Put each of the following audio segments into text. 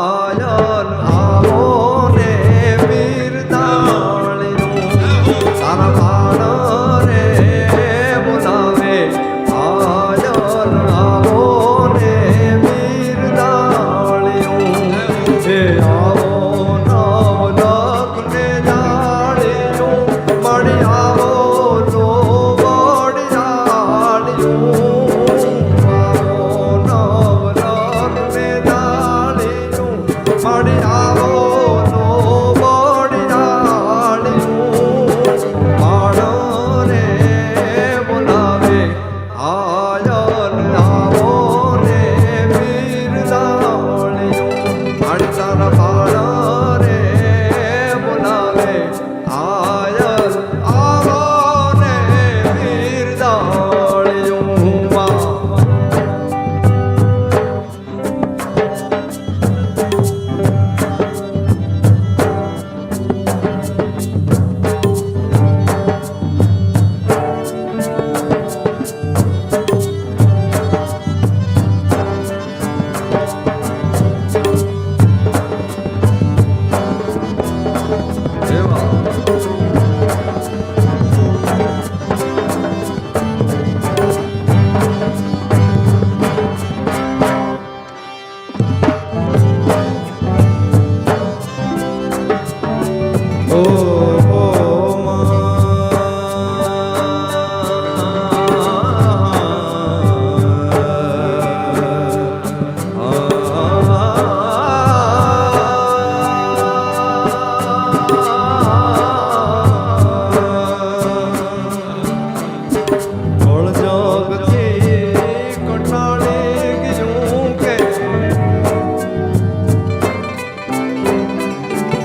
Ion આવો ને બિરદાળ્યું તારા બાળ રે બોલાવે આયન આવો ને બિરદાળ્યું હે આવો નવલખને જાળ્યું મળી આવો નો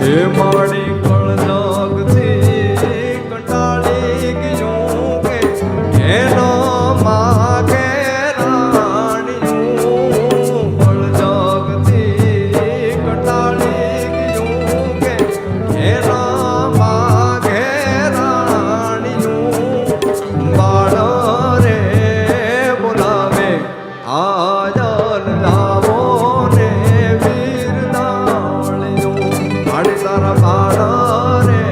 હે માડી કળજગથી કંટાળી ગયું કે એનો માગે રાણીયું કળજગથી કંટાળી ગયું કે એનો માગે રાણીયું બાળ રે બોલાવે આયન લાવો ને તારા બાળ રે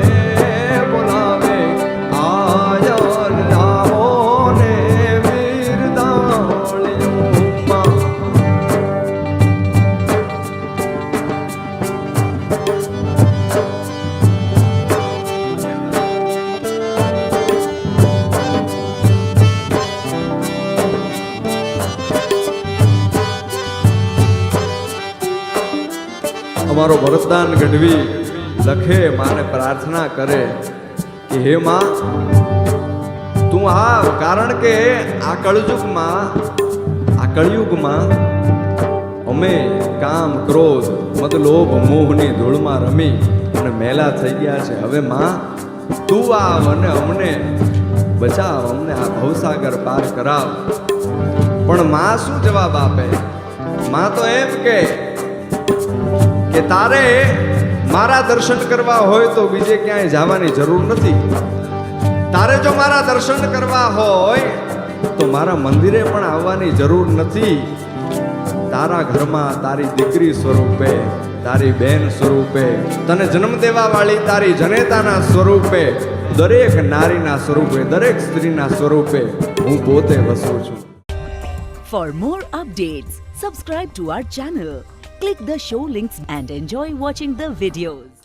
બોલાવે આયન લાવો ને બિરદાળ્યું અમારો ભરતદાન ગઢવી લખે માને પ્રાર્થના કરે કે હે માં તું આવ, કારણ કે આ કળયુગમાં અમે કામ ક્રોધ મદ લોભ મોહની ધૂળમાં રમી અને મેલા થઈ ગયા છે. હવે માં તું આવ અને અમને બચાવ, અમને આ ભવસાગર પાર કરાવ. પણ માં શું જવાબ આપે? માં તો એમ કે તારે મારા દર્શન કરવા હોય તો બીજે ક્યાંય જવાની જરૂર નથી. તારે જો મારા દર્શન કરવા હોય તો મારા મંદિરે પણ આવવાની જરૂર નથી. તારા ઘરમાં તારી દીકરી સ્વરૂપે, તારી બેન સ્વરૂપે, તને જન્મ દેવા વાળી તારી જનેતાના સ્વરૂપે, દરેક નારીના સ્વરૂપે, દરેક સ્ત્રીના સ્વરૂપે હું પોતે વસું છું. For more updates, subscribe to our channel. Click the show links and enjoy watching the videos.